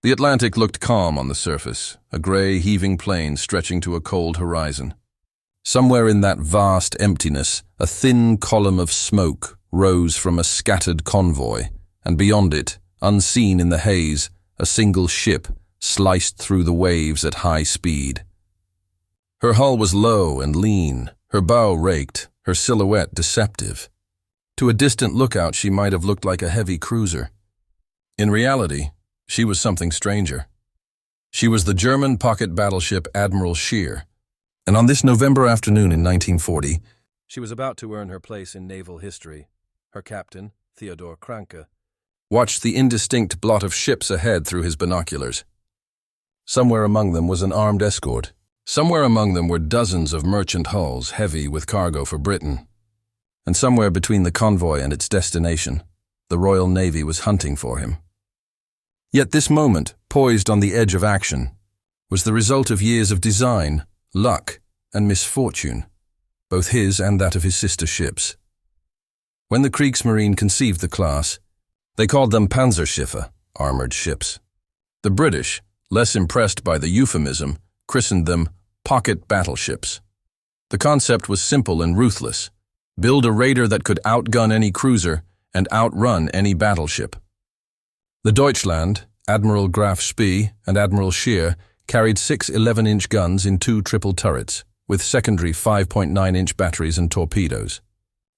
The Atlantic looked calm on the surface, a gray, heaving plain stretching to a cold horizon. Somewhere in that vast emptiness, a thin column of smoke rose from a scattered convoy, and beyond it, unseen in the haze, a single ship sliced through the waves at high speed. Her hull was low and lean, her bow raked, her silhouette deceptive. To a distant lookout, she might have looked like a heavy cruiser. In reality, she was something stranger. She was the German pocket battleship Admiral Scheer, and on this November afternoon in 1940, she was about to earn her place in naval history. Her captain, Theodor Kranke, watched the indistinct blot of ships ahead through his binoculars. Somewhere among them was an armed escort. Somewhere among them were dozens of merchant hulls heavy with cargo for Britain. And somewhere between the convoy and its destination, the Royal Navy was hunting for him. Yet this moment, poised on the edge of action, was the result of years of design, luck, and misfortune, both his and that of his sister ships. When the Kriegsmarine conceived the class, they called them Panzerschiffe, armored ships. The British, less impressed by the euphemism, christened them pocket battleships. The concept was simple and ruthless. Build a raider that could outgun any cruiser and outrun any battleship. The Deutschland, Admiral Graf Spee and Admiral Scheer, carried 6 11-inch guns in 2 triple turrets, with secondary 5.9-inch batteries and torpedoes.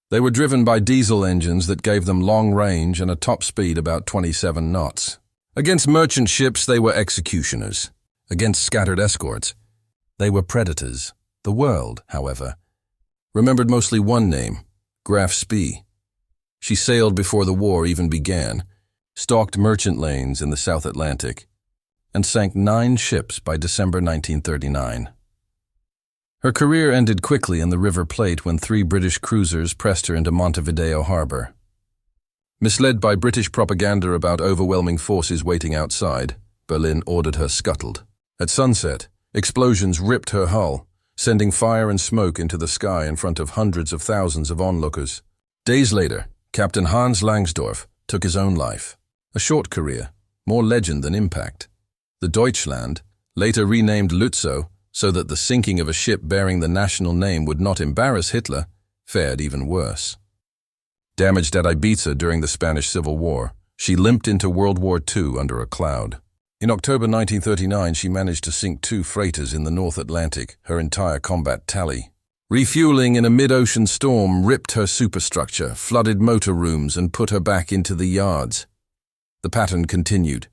They were driven by diesel engines that gave them long range and a top speed about 27 knots. Against merchant ships, they were executioners. Against scattered escorts, they were predators. The world, however, remembered mostly one name, Graf Spee. She sailed before the war even began, stalked merchant lanes in the South Atlantic, and sank 9 ships by December 1939. Her career ended quickly in the River Plate when 3 British cruisers pressed her into Montevideo harbor. Misled by British propaganda about overwhelming forces waiting outside, Berlin ordered her scuttled. At sunset, explosions ripped her hull, sending fire and smoke into the sky in front of hundreds of thousands of onlookers. Days later, Captain Hans Langsdorff took his own life. A short career, more legend than impact. The Deutschland, later renamed Lützow so that the sinking of a ship bearing the national name would not embarrass Hitler, fared even worse. Damaged at Ibiza during the Spanish Civil War, she limped into World War II under a cloud. In October 1939, she managed to sink 2 freighters in the North Atlantic, her entire combat tally. Refueling in a mid-ocean storm ripped her superstructure, flooded motor rooms, and put her back into the yards. The pattern continued.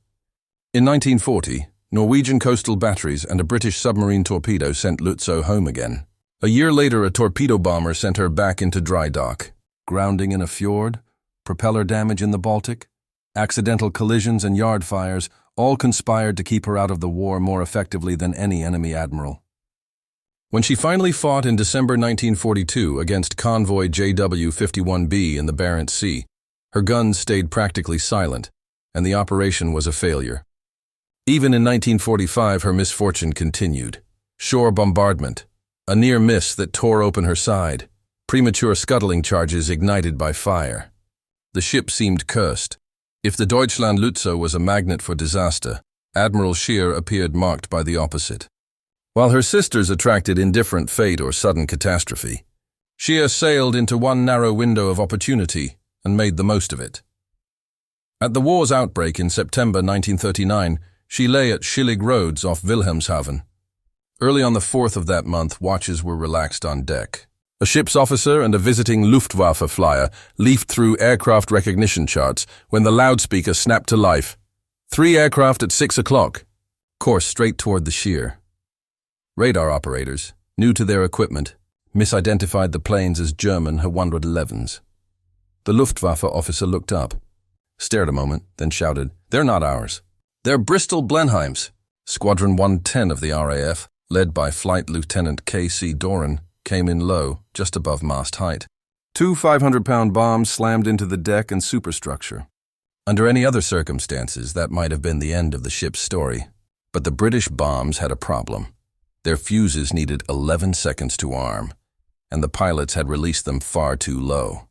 In 1940, Norwegian coastal batteries and a British submarine torpedo sent Lützow home again. A year later, a torpedo bomber sent her back into dry dock. Grounding in a fjord, propeller damage in the Baltic, accidental collisions and yard fires all conspired to keep her out of the war more effectively than any enemy admiral. When she finally fought in December 1942 against convoy JW-51B in the Barents Sea, her guns stayed practically silent, and the operation was a failure. Even in 1945, her misfortune continued. Shore bombardment, a near miss that tore open her side, premature scuttling charges ignited by fire. The ship seemed cursed. If the Deutschland Lützow was a magnet for disaster, Admiral Scheer appeared marked by the opposite. While her sisters attracted indifferent fate or sudden catastrophe, Scheer sailed into one narrow window of opportunity and made the most of it. At the war's outbreak in September 1939, she lay at Schillig Roads off Wilhelmshaven. Early on the 4th of that month, watches were relaxed on deck. A ship's officer and a visiting Luftwaffe flyer leafed through aircraft recognition charts when the loudspeaker snapped to life. 3 aircraft at 6 o'clock. Course straight toward the Scheer. Radar operators, new to their equipment, misidentified the planes as German H-111s. The Luftwaffe officer looked up, stared a moment, then shouted, "They're not ours. They're Bristol Blenheims." Squadron 110 of the RAF, led by Flight Lieutenant K.C. Doran, came in low, just above mast height. 2 500-pound bombs slammed into the deck and superstructure. Under any other circumstances, that might have been the end of the ship's story. But the British bombs had a problem. Their fuses needed 11 seconds to arm, and the pilots had released them far too low.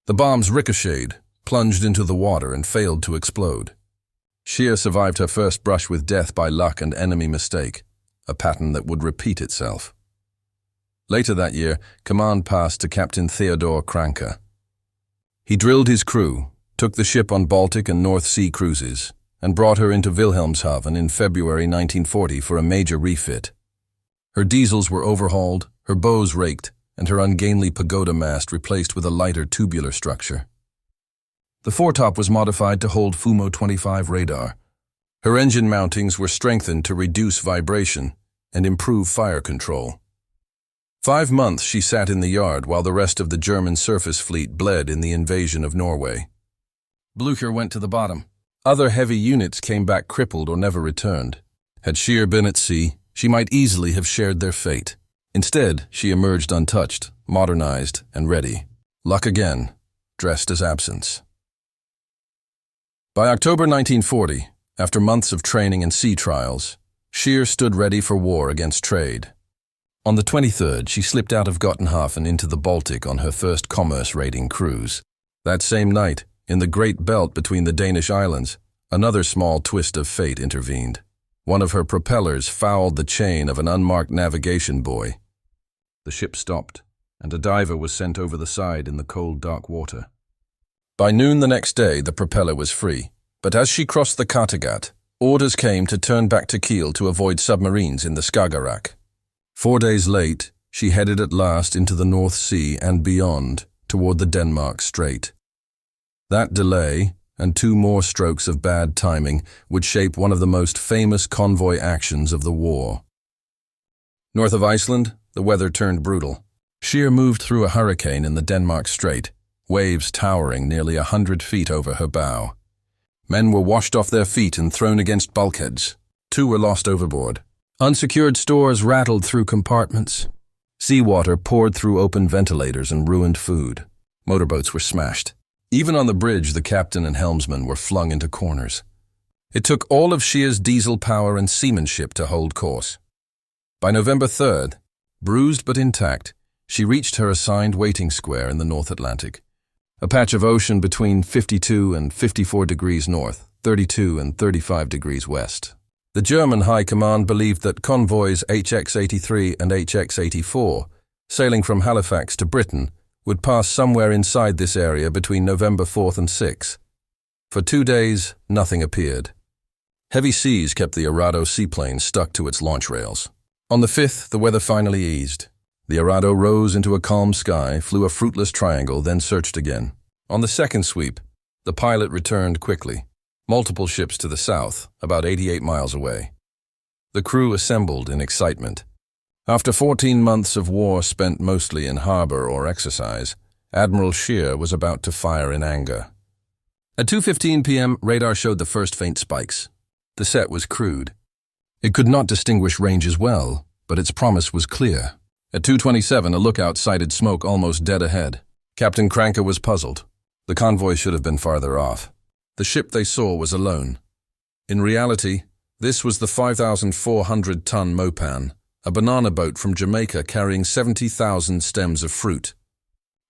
The bombs ricocheted, plunged into the water, and failed to explode. Scheer survived her first brush with death by luck and enemy mistake, a pattern that would repeat itself. Later that year, command passed to Captain Theodor Kränke. He drilled his crew, took the ship on Baltic and North Sea cruises, and brought her into Wilhelmshaven in February 1940 for a major refit. Her diesels were overhauled, her bows raked, and her ungainly pagoda mast replaced with a lighter tubular structure. The foretop was modified to hold Fumo 25 radar. Her engine mountings were strengthened to reduce vibration and improve fire control. 5 months she sat in the yard while the rest of the German surface fleet bled in the invasion of Norway. Blücher went to the bottom. Other heavy units came back crippled or never returned. Had Scheer been at sea, she might easily have shared their fate. Instead, she emerged untouched, modernized, and ready. Luck again, dressed as absence. By October 1940, after months of training and sea trials, Scheer stood ready for war against trade. On the 23rd, she slipped out of Gottenhafen into the Baltic on her first commerce-raiding cruise. That same night, in the Great Belt between the Danish islands, another small twist of fate intervened. One of her propellers fouled the chain of an unmarked navigation buoy. The ship stopped, and a diver was sent over the side in the cold, dark water. By noon the next day, the propeller was free, but as she crossed the Kattegat, orders came to turn back to Kiel to avoid submarines in the Skagerrak. 4 days late, she headed at last into the North Sea and beyond, toward the Denmark Strait. That delay, and 2 more strokes of bad timing, would shape one of the most famous convoy actions of the war. North of Iceland, the weather turned brutal. Scheer moved through a hurricane in the Denmark Strait, waves towering nearly 100 feet over her bow. Men were washed off their feet and thrown against bulkheads. 2 were lost overboard. Unsecured stores rattled through compartments. Seawater poured through open ventilators and ruined food. Motorboats were smashed. Even on the bridge, the captain and helmsman were flung into corners. It took all of Scheer's diesel power and seamanship to hold course. By November 3rd, bruised but intact, she reached her assigned waiting square in the North Atlantic, a patch of ocean between 52 and 54 degrees north, 32 and 35 degrees west. The German High Command believed that convoys HX-83 and HX-84, sailing from Halifax to Britain, would pass somewhere inside this area between November 4th and 6th. For 2 days, nothing appeared. Heavy seas kept the Arado seaplane stuck to its launch rails. On the 5th, the weather finally eased. The Arado rose into a calm sky, flew a fruitless triangle, then searched again. On the second sweep, the pilot returned quickly. Multiple ships to the south, about 88 miles away. The crew assembled in excitement. After 14 months of war spent mostly in harbor or exercise, Admiral Scheer was about to fire in anger. At 2:15 p.m., radar showed the first faint spikes. The set was crude. It could not distinguish ranges well, but its promise was clear. At 2:27, a lookout sighted smoke almost dead ahead. Captain Kränke was puzzled. The convoy should have been farther off. The ship they saw was alone. In reality, this was the 5,400-ton Mopan, a banana boat from Jamaica carrying 70,000 stems of fruit.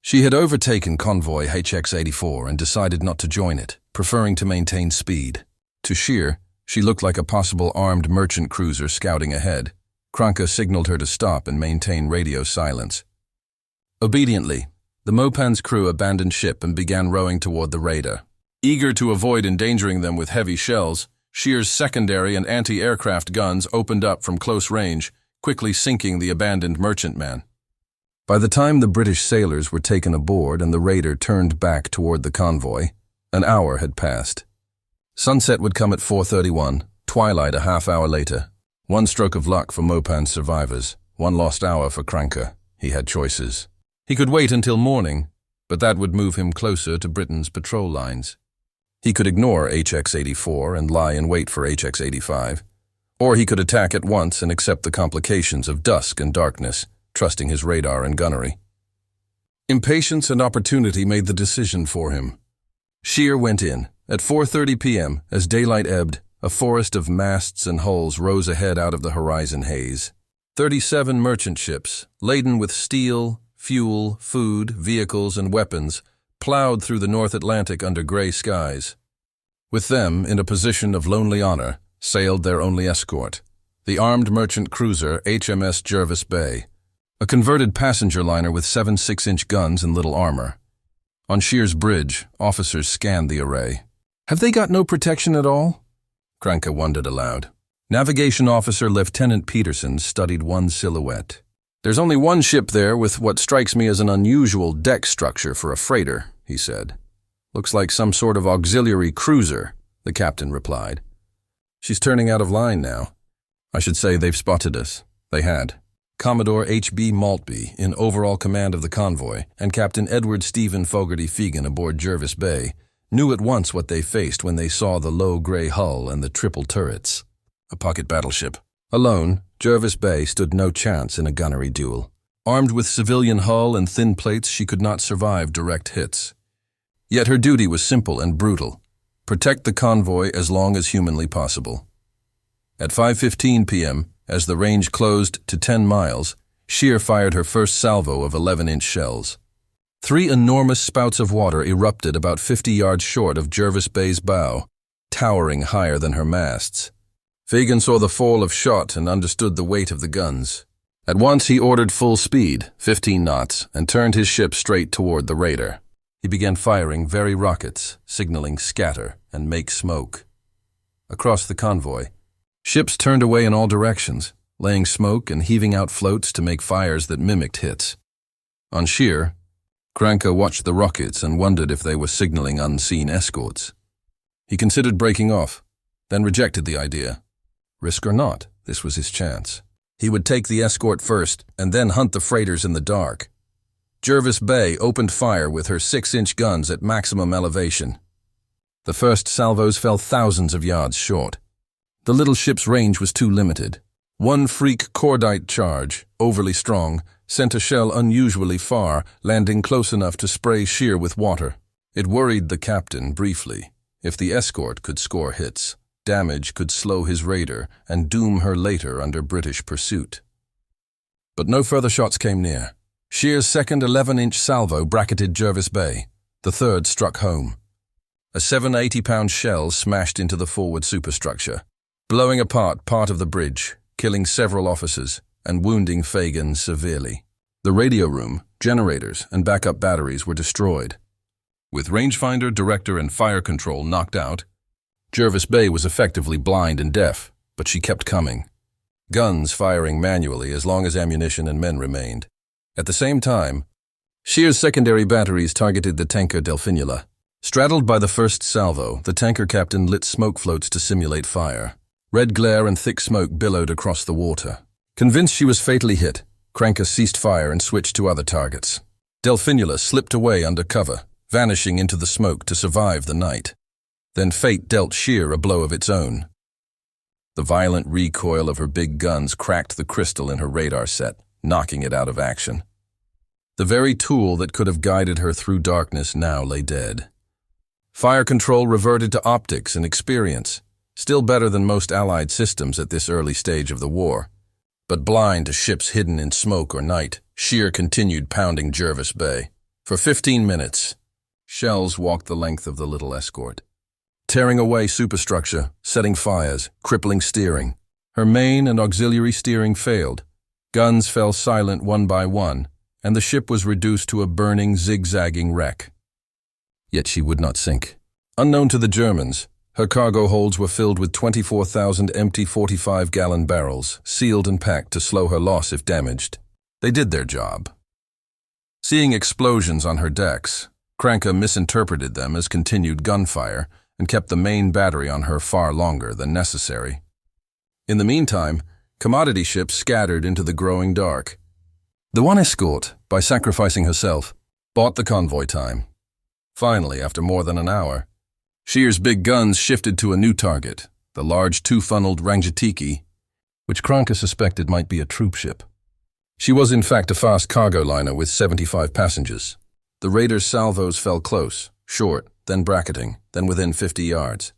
She had overtaken convoy HX-84 and decided not to join it, preferring to maintain speed. To Scheer, she looked like a possible armed merchant cruiser scouting ahead. Kränke signaled her to stop and maintain radio silence. Obediently, the Mopan's crew abandoned ship and began rowing toward the radar. Eager to avoid endangering them with heavy shells, Scheer's secondary and anti-aircraft guns opened up from close range, quickly sinking the abandoned merchantman. By the time the British sailors were taken aboard and the raider turned back toward the convoy, an hour had passed. Sunset would come at 4:31, twilight a half-hour later. 1 stroke of luck for Mopan's survivors, 1 lost hour for Kränke. He had choices. He could wait until morning, but that would move him closer to Britain's patrol lines. He could ignore HX-84 and lie in wait for HX-85, or he could attack at once and accept the complications of dusk and darkness, trusting his radar and gunnery. Impatience and opportunity made the decision for him. Scheer went in. At 4:30 p.m., as daylight ebbed, a forest of masts and hulls rose ahead out of the horizon haze. 37 merchant ships, laden with steel, fuel, food, vehicles, and weapons, plowed through the North Atlantic under gray skies. With them, in a position of lonely honor, sailed their only escort, the armed merchant cruiser HMS Jervis Bay, a converted passenger liner with 7 6-inch guns and little armor. On Scheer's bridge, officers scanned the array. "Have they got no protection at all?" Kranke wondered aloud. Navigation officer Lieutenant Peterson studied one silhouette. "There's only one ship there with what strikes me as an unusual deck structure for a freighter," he said. "Looks like some sort of auxiliary cruiser," the captain replied. "She's turning out of line now. I should say they've spotted us." They had. Commodore H.B. Maltby, in overall command of the convoy, and Captain Edward Stephen Fogarty Fegan aboard Jervis Bay, knew at once what they faced when they saw the low gray hull and the triple turrets. A pocket battleship. Alone, Jervis Bay stood no chance in a gunnery duel. Armed with civilian hull and thin plates, she could not survive direct hits. Yet her duty was simple and brutal: protect the convoy as long as humanly possible. At 5:15 p.m., as the range closed to 10 miles, Scheer fired her first salvo of 11-inch shells. 3 enormous spouts of water erupted about 50 yards short of Jervis Bay's bow, towering higher than her masts. Fegan saw the fall of shot and understood the weight of the guns. At once he ordered full speed, 15 knots, and turned his ship straight toward the raider. He began firing very rockets, signaling scatter and make smoke. Across the convoy, ships turned away in all directions, laying smoke and heaving out floats to make fires that mimicked hits. On Scheer, Kranke watched the rockets and wondered if they were signaling unseen escorts. He considered breaking off, then rejected the idea. Risk or not, this was his chance. He would take the escort first and then hunt the freighters in the dark. Jervis Bay opened fire with her 6-inch guns at maximum elevation. The first salvos fell thousands of yards short. The little ship's range was too limited. One freak cordite charge, overly strong, sent a shell unusually far, landing close enough to spray Scheer with water. It worried the captain briefly. If the escort could score hits, damage could slow his raider and doom her later under British pursuit. But no further shots came near. Scheer's second 11-inch salvo bracketed Jervis Bay. The third struck home. A 780-pound shell smashed into the forward superstructure, blowing apart part of the bridge, killing several officers, and wounding Fegan severely. The radio room, generators, and backup batteries were destroyed. With rangefinder, director, and fire control knocked out, Jervis Bay was effectively blind and deaf, but she kept coming. Guns firing manually as long as ammunition and men remained. At the same time, Scheer's secondary batteries targeted the tanker Delfinula. Straddled by the first salvo, the tanker captain lit smoke floats to simulate fire. Red glare and thick smoke billowed across the water. Convinced she was fatally hit, Kranke ceased fire and switched to other targets. Delfinula slipped away under cover, vanishing into the smoke to survive the night. Then fate dealt Scheer a blow of its own. The violent recoil of her big guns cracked the crystal in her radar set, knocking it out of action. The very tool that could have guided her through darkness now lay dead. Fire control reverted to optics and experience, still better than most Allied systems at this early stage of the war. But blind to ships hidden in smoke or night, Scheer continued pounding Jervis Bay. For 15 minutes, shells walked the length of the little escort, tearing away superstructure, setting fires, crippling steering. Her main and auxiliary steering failed. Guns fell silent one by one, and the ship was reduced to a burning, zigzagging wreck. Yet she would not sink. Unknown to the Germans, her cargo holds were filled with 24,000 empty 45-gallon barrels, sealed and packed to slow her loss if damaged. They did their job. Seeing explosions on her decks, Kranke misinterpreted them as continued gunfire and kept the main battery on her far longer than necessary. In the meantime, commodity ships scattered into the growing dark. The one escort, by sacrificing herself, bought the convoy time. Finally, after more than an hour, Scheer's big guns shifted to a new target, the large two-funneled Rangjitiki, which Kranke suspected might be a troop ship. She was in fact a fast cargo liner with 75 passengers. The raider's salvos fell close, short, then bracketing, then within 50 yards.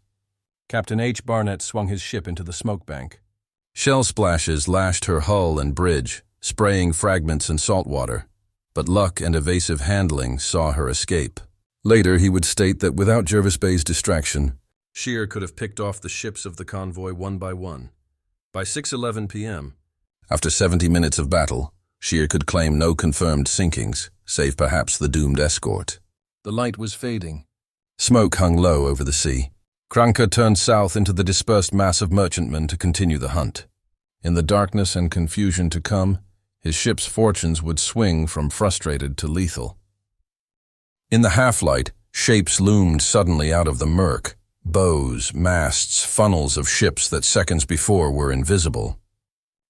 Captain H. Barnett swung his ship into the smoke bank. Shell splashes lashed her hull and bridge, spraying fragments and salt water, but luck and evasive handling saw her escape. Later, he would state that without Jervis Bay's distraction, Scheer could have picked off the ships of the convoy one by one. By 6:11 p.m., after 70 minutes of battle, Scheer could claim no confirmed sinkings, save perhaps the doomed escort. The light was fading. Smoke hung low over the sea. Krieger turned south into the dispersed mass of merchantmen to continue the hunt. In the darkness and confusion to come, his ship's fortunes would swing from frustrated to lethal. In the half-light, shapes loomed suddenly out of the murk, bows, masts, funnels of ships that seconds before were invisible.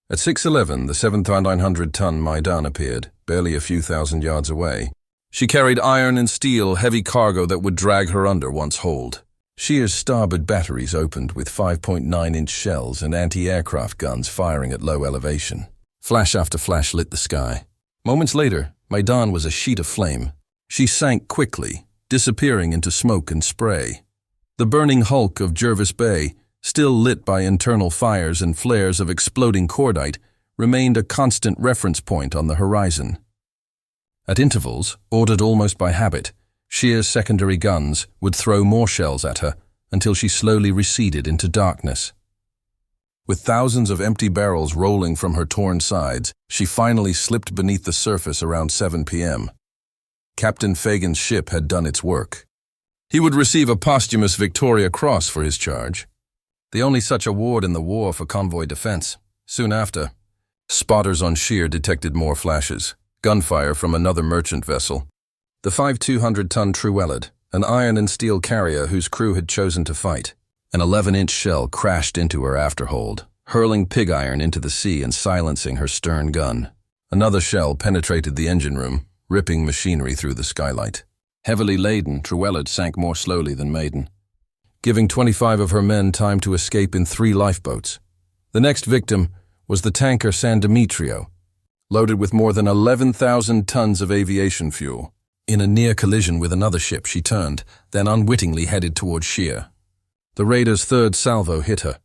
At 6:11, the 7,900-ton Maidan appeared, barely a few thousand yards away. She carried iron and steel, heavy cargo that would drag her under once holed. Scheer's starboard batteries opened with 5.9-inch shells and anti-aircraft guns firing at low elevation. Flash after flash lit the sky. Moments later, Maidan was a sheet of flame. She sank quickly, disappearing into smoke and spray. The burning hulk of Jervis Bay, still lit by internal fires and flares of exploding cordite, remained a constant reference point on the horizon. At intervals, ordered almost by habit, Scheer's secondary guns would throw more shells at her until she slowly receded into darkness. With thousands of empty barrels rolling from her torn sides, she finally slipped beneath the surface around 7 p.m. Captain Fagan's ship had done its work. He would receive a posthumous Victoria Cross for his charge, the only such award in the war for convoy defense. Soon after, spotters on Scheer detected more flashes, gunfire from another merchant vessel. The 5,200-ton Truellid, an iron and steel carrier whose crew had chosen to fight. An 11-inch shell crashed into her afterhold, hurling pig iron into the sea and silencing her stern gun. Another shell penetrated the engine room, ripping machinery through the skylight. Heavily laden, Truellid sank more slowly than Maiden, giving 25 of her men time to escape in 3 lifeboats. The next victim was the tanker San Demetrio, loaded with more than 11,000 tons of aviation fuel. In a near collision with another ship, she turned, then unwittingly headed toward Scheer. The raider's third salvo hit her.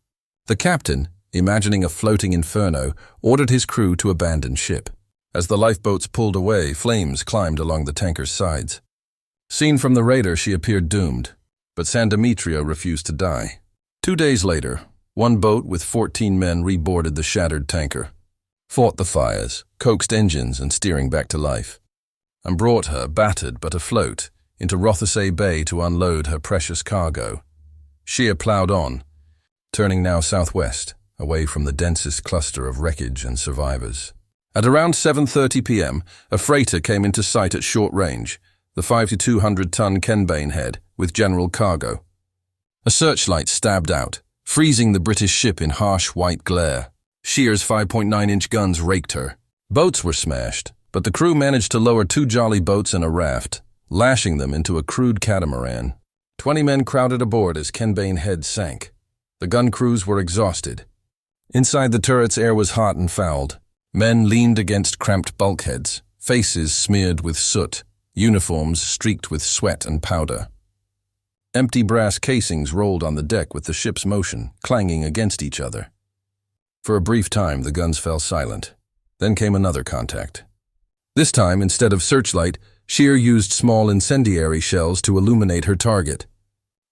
The captain, imagining a floating inferno, ordered his crew to abandon ship. As the lifeboats pulled away, flames climbed along the tanker's sides. Seen from the raider, she appeared doomed, but San Demetrio refused to die. 2 days later, one boat with 14 men reboarded the shattered tanker, fought the fires, coaxed engines and steering back to life, and brought her, battered but afloat, into Rothesay Bay to unload her precious cargo. Scheer ploughed on, turning now southwest, away from the densest cluster of wreckage and survivors. At around 7:30 p.m., a freighter came into sight at short range, the 5,200-ton Kenbane head, with general cargo. A searchlight stabbed out, freezing the British ship in harsh white glare. Scheer's 5.9-inch guns raked her. Boats were smashed, but the crew managed to lower 2 jolly boats and a raft, lashing them into a crude catamaran. 20 men crowded aboard as Kenbane head sank. The gun crews were exhausted. Inside the turret's air was hot and fouled. Men leaned against cramped bulkheads, faces smeared with soot, uniforms streaked with sweat and powder. Empty brass casings rolled on the deck with the ship's motion, clanging against each other. For a brief time, the guns fell silent. Then came another contact. This time, instead of searchlight, Scheer used small incendiary shells to illuminate her target.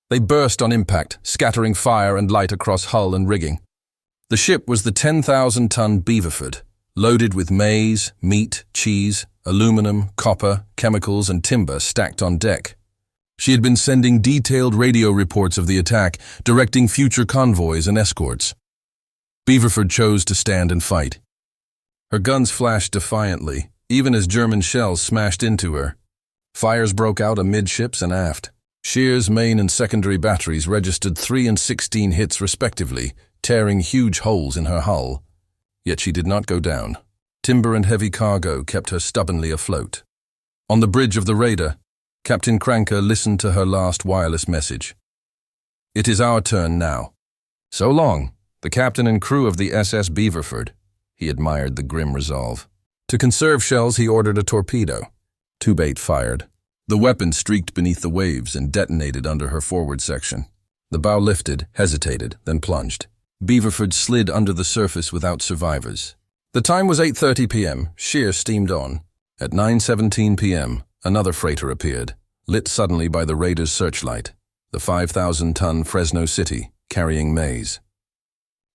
They burst on impact, scattering fire and light across hull and rigging. The ship was the 10,000-ton Beaverford, loaded with maize, meat, cheese, aluminum, copper, chemicals, and timber stacked on deck. She had been sending detailed radio reports of the attack, directing future convoys and escorts. Beaverford chose to stand and fight. Her guns flashed defiantly, even as German shells smashed into her. Fires broke out amidships and aft. Scheer's main and secondary batteries registered 3 and 16 hits respectively, tearing huge holes in her hull. Yet she did not go down. Timber and heavy cargo kept her stubbornly afloat. On the bridge of the raider, Captain Krieger listened to her last wireless message. "It is our turn now." "So long." The captain and crew of the SS Beaverford. He admired the grim resolve. To conserve shells, he ordered a torpedo. 2 bait fired. The weapon streaked beneath the waves and detonated under her forward section. The bow lifted, hesitated, then plunged. Beaverford slid under the surface without survivors. The time was 8:30 p.m. Scheer steamed on. At 9:17 p.m., another freighter appeared, lit suddenly by the raider's searchlight. the 5,000-ton Fresno City, carrying maize.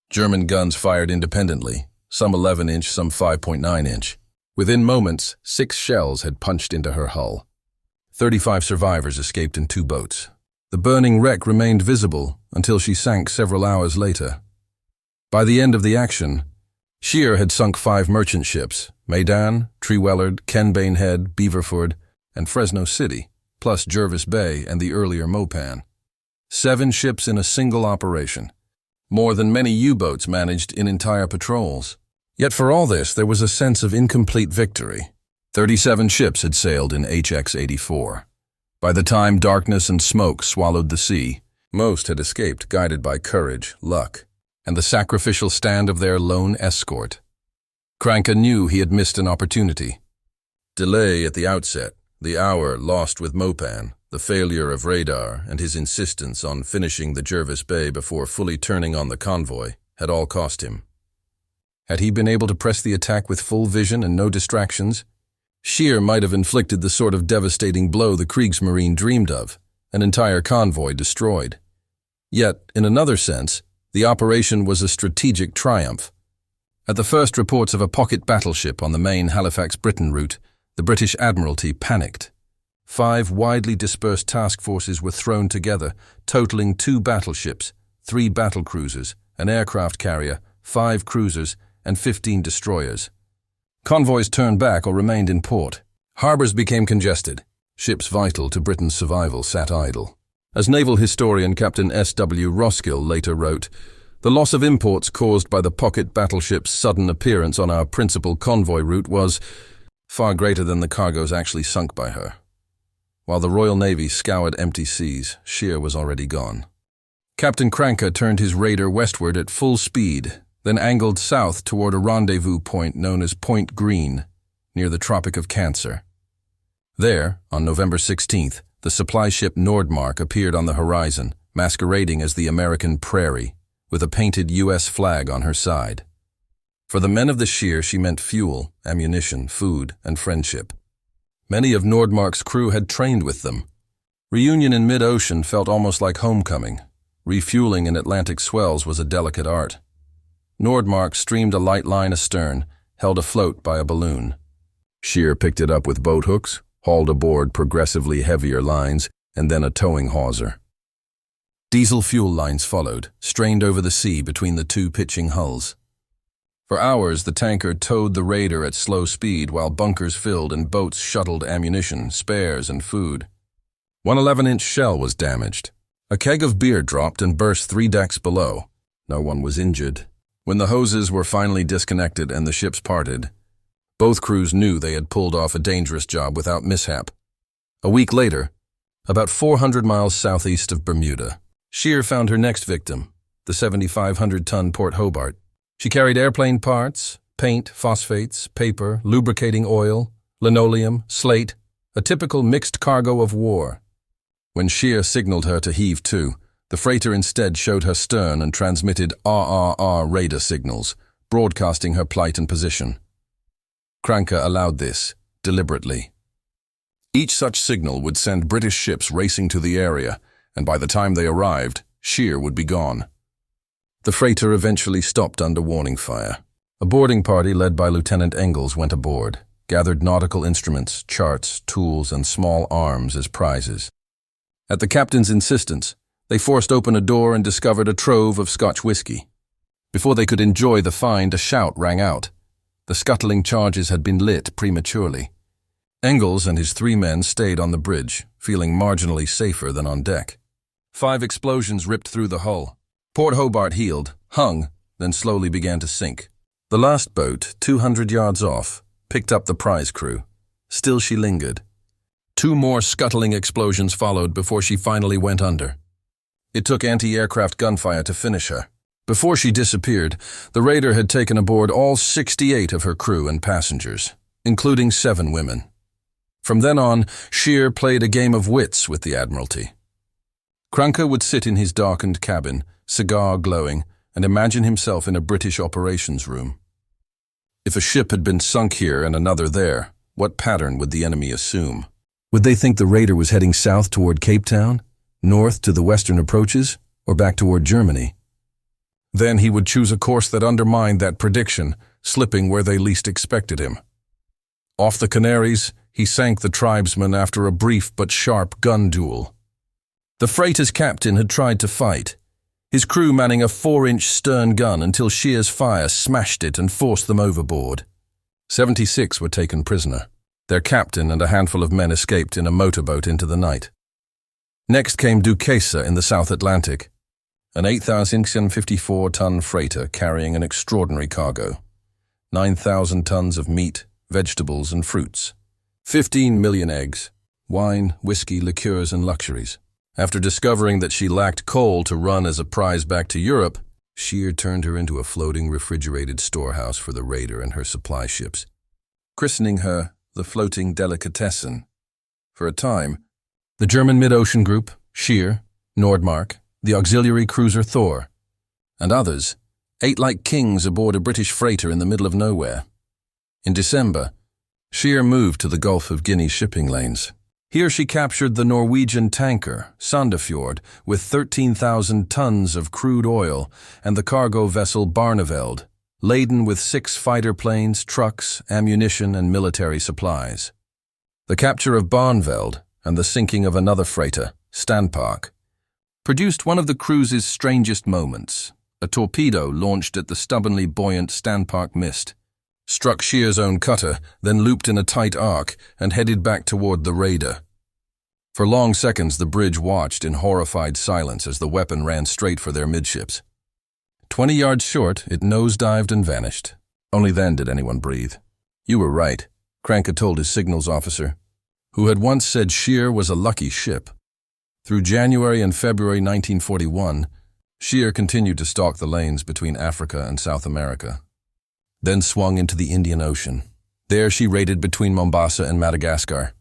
German guns fired independently, some 11-inch, some 5.9-inch. Within moments, 6 shells had punched into her hull. 35 survivors escaped in 2 boats. The burning wreck remained visible until she sank several hours later. By the end of the action, Scheer had sunk 5 merchant ships, Maydan, Trewellard, Kenbane Head, Beaverford, and Fresno City, plus Jervis Bay and the earlier Mopan. 7 ships in a single operation, more than many U-boats managed in entire patrols. Yet for all this, there was a sense of incomplete victory. 37 ships had sailed in HX-84. By the time darkness and smoke swallowed the sea, most had escaped guided by courage, luck, and the sacrificial stand of their lone escort. Kränke knew he had missed an opportunity. Delay at the outset, the hour lost with Mopan, the failure of radar, and his insistence on finishing the Jervis Bay before fully turning on the convoy had all cost him. Had he been able to press the attack with full vision and no distractions, Scheer might have inflicted the sort of devastating blow the Kriegsmarine dreamed of, an entire convoy destroyed. Yet, in another sense, the operation was a strategic triumph. At the first reports of a pocket battleship on the main Halifax-Britain route, the British Admiralty panicked. 5 widely dispersed task forces were thrown together, totaling 2 battleships, 3 battlecruisers, an aircraft carrier, 5 cruisers, and 15 destroyers. Convoys turned back or remained in port. Harbors became congested. Ships vital to Britain's survival sat idle. As naval historian Captain S.W. Roskill later wrote, "The loss of imports caused by the pocket battleship's sudden appearance on our principal convoy route was far greater than the cargoes actually sunk by her." While the Royal Navy scoured empty seas, Scheer was already gone. Captain Kränke turned his raider westward at full speed, then angled south toward a rendezvous point known as Point Green, near the Tropic of Cancer. There, on November 16th, the supply ship Nordmark appeared on the horizon, masquerading as the American Prairie, with a painted U.S. flag on her side. For the men of the Scheer, she meant fuel, ammunition, food, and friendship. Many of Nordmark's crew had trained with them. Reunion in mid-ocean felt almost like homecoming. Refueling in Atlantic swells was a delicate art. Nordmark streamed a light line astern, held afloat by a balloon. Scheer picked it up with boat hooks, hauled aboard progressively heavier lines, and then a towing hawser. Diesel fuel lines followed, strained over the sea between the 2 pitching hulls. For hours, the tanker towed the raider at slow speed while bunkers filled and boats shuttled ammunition, spares, and food. One 11-inch shell was damaged. A keg of beer dropped and burst 3 decks below. No one was injured. When the hoses were finally disconnected and the ships parted, both crews knew they had pulled off a dangerous job without mishap. A week later, about 400 miles southeast of Bermuda, Scheer found her next victim, the 7,500-ton Port Hobart. She carried airplane parts, paint, phosphates, paper, lubricating oil, linoleum, slate, a typical mixed cargo of war. When Scheer signaled her to heave to, the freighter instead showed her stern and transmitted RRR radar signals, broadcasting her plight and position. Kränke allowed this, deliberately. Each such signal would send British ships racing to the area, and by the time they arrived, Scheer would be gone. The freighter eventually stopped under warning fire. A boarding party led by Lieutenant Engels went aboard, gathered nautical instruments, charts, tools, and small arms as prizes. At the captain's insistence, they forced open a door and discovered a trove of Scotch whiskey. Before they could enjoy the find, a shout rang out. The scuttling charges had been lit prematurely. Engels and his 3 men stayed on the bridge, feeling marginally safer than on deck. 5 explosions ripped through the hull. Port Hobart heeled, hung, then slowly began to sink. The last boat, 200 yards off, picked up the prize crew. Still she lingered. 2 more scuttling explosions followed before she finally went under. It took anti-aircraft gunfire to finish her. Before she disappeared, the raider had taken aboard all 68 of her crew and passengers, including 7 women. From then on, Scheer played a game of wits with the Admiralty. Kränke would sit in his darkened cabin, cigar glowing, and imagine himself in a British operations room. If a ship had been sunk here and another there, what pattern would the enemy assume? Would they think the raider was heading south toward Cape Town? north to the western approaches, or back toward Germany. Then he would choose a course that undermined that prediction, slipping where they least expected him. Off the Canaries, he sank the tribesmen after a brief but sharp gun duel. The freighter's captain had tried to fight, his crew manning a 4-inch stern gun until Scheer's fire smashed it and forced them overboard. 76 were taken prisoner. Their captain and a handful of men escaped in a motorboat into the night. Next came Duquesa in the South Atlantic, an 8,654-ton freighter carrying an extraordinary cargo. 9,000 tons of meat, vegetables, and fruits. 15 million eggs, wine, whiskey, liqueurs, and luxuries. After discovering that she lacked coal to run as a prize back to Europe, Scheer turned her into a floating refrigerated storehouse for the raider and her supply ships, christening her the Floating Delicatessen. For a time, the German mid-ocean group, Scheer, Nordmark, the auxiliary cruiser Thor, and others, ate like kings aboard a British freighter in the middle of nowhere. In December, Scheer moved to the Gulf of Guinea shipping lanes. Here she captured the Norwegian tanker, Sandefjord, with 13,000 tons of crude oil, and the cargo vessel Barneveld, laden with 6 fighter planes, trucks, ammunition, and military supplies. The capture of Barneveld and the sinking of another freighter, Stanpark, produced one of the cruise's strangest moments. A torpedo launched at the stubbornly buoyant Stanpark missed, struck Scheer's own cutter, then looped in a tight arc and headed back toward the raider. For long seconds the bridge watched in horrified silence as the weapon ran straight for their midships. 20 yards short, it nosedived and vanished. Only then did anyone breathe. "You were right," Kranke told his signals officer, who had once said Scheer was a lucky ship. Through January and February 1941, Scheer continued to stalk the lanes between Africa and South America, then swung into the Indian Ocean. There she raided between Mombasa and Madagascar,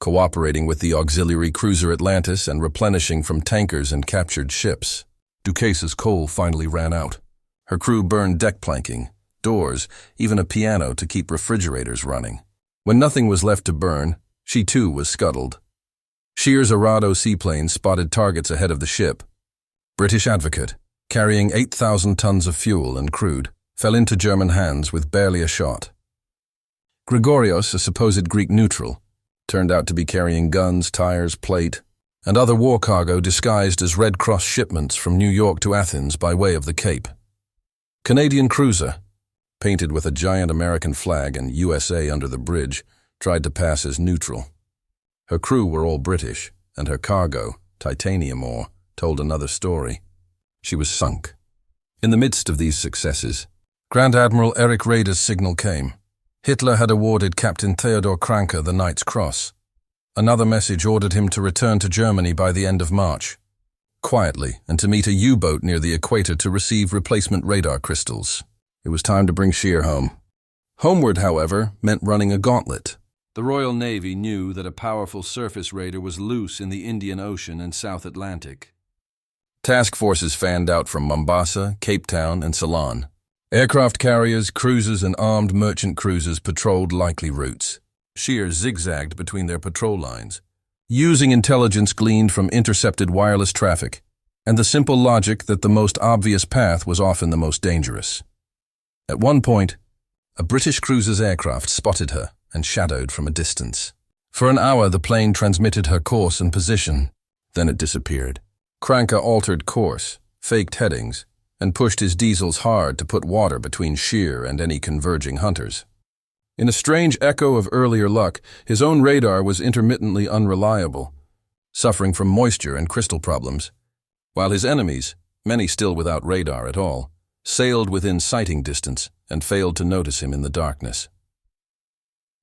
cooperating with the auxiliary cruiser Atlantis and replenishing from tankers and captured ships. Duquesa's coal finally ran out. Her crew burned deck planking, doors, even a piano to keep refrigerators running. When nothing was left to burn, she too was scuttled. Scheer's Arado seaplane spotted targets ahead of the ship. British Advocate, carrying 8,000 tons of fuel and crude, fell into German hands with barely a shot. Gregorios, a supposed Greek neutral, turned out to be carrying guns, tires, plate, and other war cargo disguised as Red Cross shipments from New York to Athens by way of the Cape. Canadian cruiser, painted with a giant American flag and USA under the bridge, tried to pass as neutral. Her crew were all British, and her cargo, titanium ore, told another story. She was sunk. In the midst of these successes, Grand Admiral Erich Raeder's signal came. Hitler had awarded Captain Theodor Kranke the Knight's Cross. Another message ordered him to return to Germany by the end of March, quietly, and to meet a U-boat near the equator to receive replacement radar crystals. It was time to bring Scheer home. Homeward, however, meant running a gauntlet. The Royal Navy knew that a powerful surface raider was loose in the Indian Ocean and South Atlantic. Task forces fanned out from Mombasa, Cape Town, and Ceylon. Aircraft carriers, cruisers, and armed merchant cruisers patrolled likely routes. Scheer zigzagged between their patrol lines, using intelligence gleaned from intercepted wireless traffic, and the simple logic that the most obvious path was often the most dangerous. At one point, a British cruiser's aircraft spotted her and shadowed from a distance. For an hour, the plane transmitted her course and position. Then it disappeared. Kranke altered course, faked headings, and pushed his diesels hard to put water between Scheer and any converging hunters. In a strange echo of earlier luck, his own radar was intermittently unreliable, suffering from moisture and crystal problems, while his enemies, many still without radar at all, sailed within sighting distance and failed to notice him in the darkness.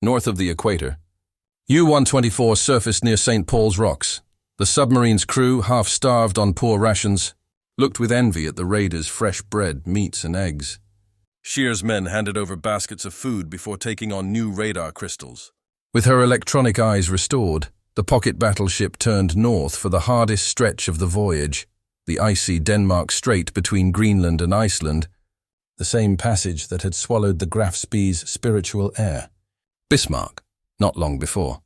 North of the equator, U-124 surfaced near St. Paul's Rocks. The submarine's crew, half-starved on poor rations, looked with envy at the raiders' fresh bread, meats, and eggs. Scheer's men handed over baskets of food before taking on new radar crystals. With her electronic eyes restored, the pocket battleship turned north for the hardest stretch of the voyage, the icy Denmark Strait between Greenland and Iceland, the same passage that had swallowed the Graf Spee's spiritual heir, Bismarck, not long before.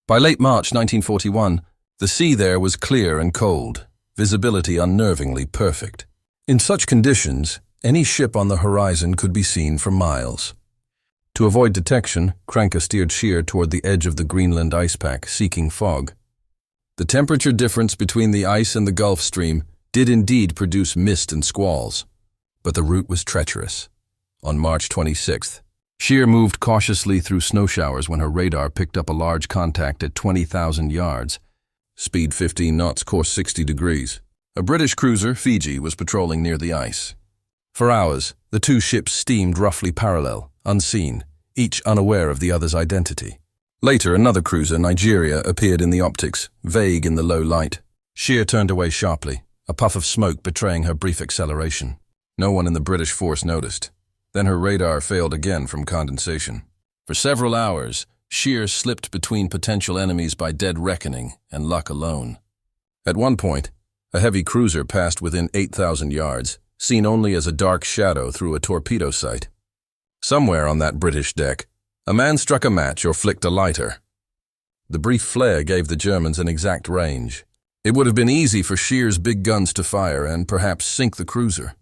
By late March 1941, The sea there was clear and cold, visibility unnervingly perfect. In such conditions, any ship on the horizon could be seen for miles. To avoid detection, Krieger steered Scheer toward the edge of the Greenland ice pack, seeking fog. The temperature difference between the ice and the Gulf Stream did indeed produce mist and squalls, but the route was treacherous. On March 26th, Scheer moved cautiously through snow showers when her radar picked up a large contact at 20,000 yards. Speed 15 knots, course 60 degrees. A British cruiser, Fiji, was patrolling near the ice. For hours, the two ships steamed roughly parallel, unseen, each unaware of the other's identity. Later, another cruiser, Nigeria, appeared in the optics, vague in the low light. Scheer turned away sharply, a puff of smoke betraying her brief acceleration. No one in the British force noticed. Then her radar failed again from condensation. For several hours, Scheer slipped between potential enemies by dead reckoning and luck alone. At one point, a heavy cruiser passed within 8,000 yards, seen only as a dark shadow through a torpedo sight. Somewhere on that British deck, a man struck a match or flicked a lighter. The brief flare gave the Germans an exact range. It would have been easy for Scheer's big guns to fire and perhaps sink the cruiser.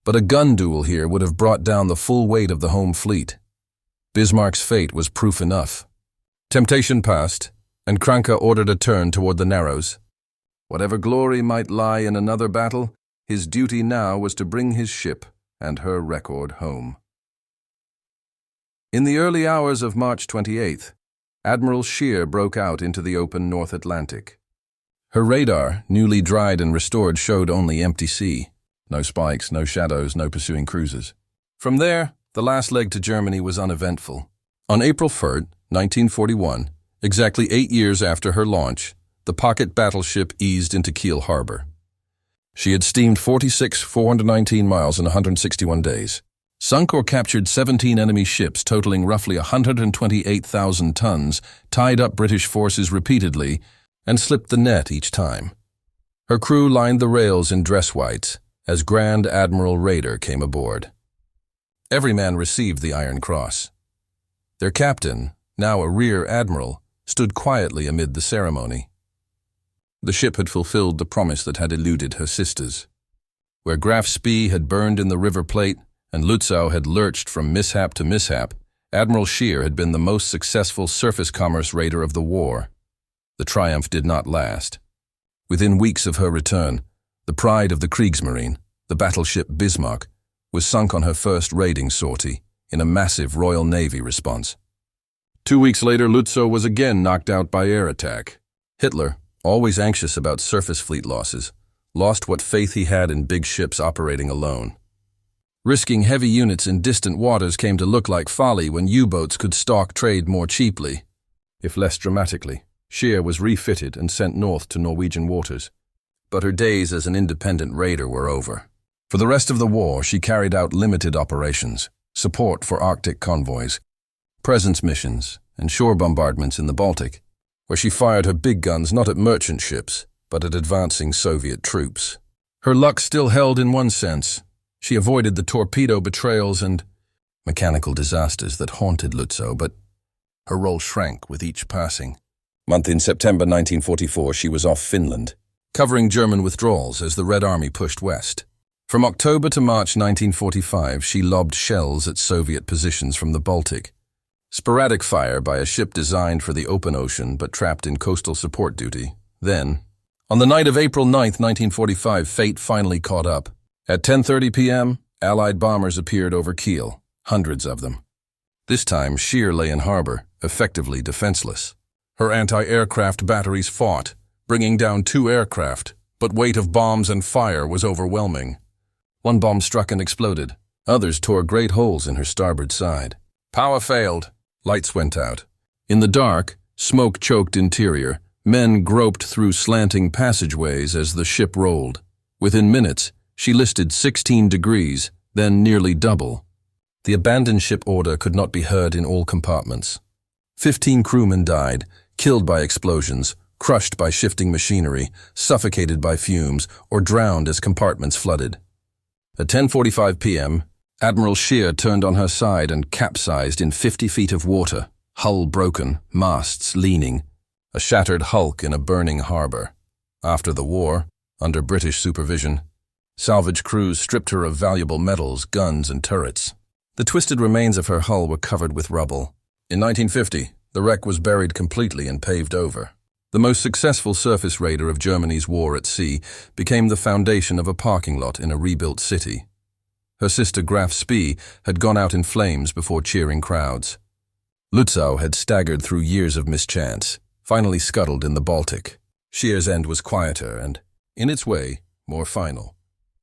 But a gun duel here would have brought down the full weight of the home fleet. Bismarck's fate was proof enough. Temptation passed, and Krieger ordered a turn toward the Narrows. Whatever glory might lie in another battle, his duty now was to bring his ship and her record home. In the early hours of March 28th, Admiral Scheer broke out into the open North Atlantic. Her radar, newly dried and restored, showed only empty sea. No spikes, no shadows, no pursuing cruisers. From there, the last leg to Germany was uneventful. On April 3rd, 1941, exactly 8 years after her launch, the pocket battleship eased into Kiel Harbor. She had steamed 419 miles in 161 days, sunk or captured 17 enemy ships totaling roughly 128,000 tons, tied up British forces repeatedly, and slipped the net each time. Her crew lined the rails in dress whites as Grand Admiral Raeder came aboard. Every man received the Iron Cross. Their captain, now a rear admiral, stood quietly amid the ceremony. The ship had fulfilled the promise that had eluded her sisters. Where Graf Spee had burned in the River Plate and Lützow had lurched from mishap to mishap, Admiral Scheer had been the most successful surface commerce raider of the war. The triumph did not last. Within weeks of her return, the pride of the Kriegsmarine, the battleship Bismarck, was sunk on her first raiding sortie in a massive Royal Navy response. 2 weeks later, Lützow was again knocked out by air attack. Hitler, always anxious about surface fleet losses, lost what faith he had in big ships operating alone. Risking heavy units in distant waters came to look like folly when U-boats could stalk trade more cheaply. If less dramatically, Scheer was refitted and sent north to Norwegian waters. But her days as an independent raider were over. For the rest of the war, she carried out limited operations, support for Arctic convoys, presence missions, and shore bombardments in the Baltic, where she fired her big guns not at merchant ships, but at advancing Soviet troops. Her luck still held in one sense. She avoided the torpedo betrayals and mechanical disasters that haunted Lützow, but her role shrank with each passing month. In September 1944, she was off Finland, covering German withdrawals as the Red Army pushed west. From October to March 1945, she lobbed shells at Soviet positions from the Baltic. Sporadic fire by a ship designed for the open ocean but trapped in coastal support duty. Then, on the night of April 9, 1945, fate finally caught up. At 10:30 p.m., Allied bombers appeared over Kiel, hundreds of them. This time, Scheer lay in harbor, effectively defenseless. Her anti-aircraft batteries fought, bringing down 2 aircraft, but weight of bombs and fire was overwhelming. One bomb struck and exploded. Others tore great holes in her starboard side. Power failed. Lights went out. In the dark, smoke-choked interior, men groped through slanting passageways as the ship rolled. Within minutes, she listed 16 degrees, then nearly double. The abandoned ship order could not be heard in all compartments. 15 crewmen died, killed by explosions, crushed by shifting machinery, suffocated by fumes, or drowned as compartments flooded. At 10:45 p.m., Admiral Scheer turned on her side and capsized in 50 feet of water, hull broken, masts leaning. a shattered hulk in a burning harbor. After the war, under British supervision, salvage crews stripped her of valuable metals, guns, and turrets. The twisted remains of her hull were covered with rubble. In 1950, the wreck was buried completely and paved over. The most successful surface raider of Germany's war at sea became the foundation of a parking lot in a rebuilt city. Her sister Graf Spee had gone out in flames before cheering crowds. Lützow had staggered through years of mischance, finally scuttled in the Baltic. Scheer's end was quieter and, in its way, more final.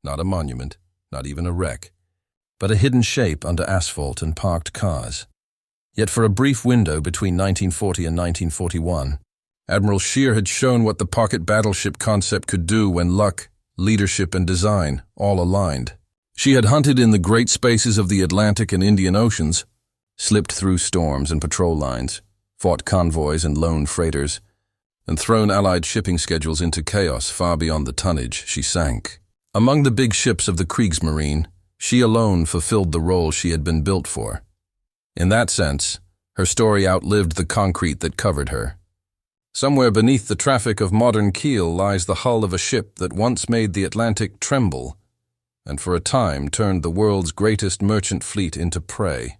Not a monument, not even a wreck, but a hidden shape under asphalt and parked cars. Yet for a brief window between 1940 and 1941, Admiral Scheer had shown what the pocket battleship concept could do when luck, leadership, and design all aligned. She had hunted in the great spaces of the Atlantic and Indian Oceans, slipped through storms and patrol lines, fought convoys and lone freighters, and thrown Allied shipping schedules into chaos far beyond the tonnage she sank. Among the big ships of the Kriegsmarine, she alone fulfilled the role she had been built for. In that sense, her story outlived the concrete that covered her. Somewhere beneath the traffic of modern keel lies the hull of a ship that once made the Atlantic tremble, and for a time turned the world's greatest merchant fleet into prey.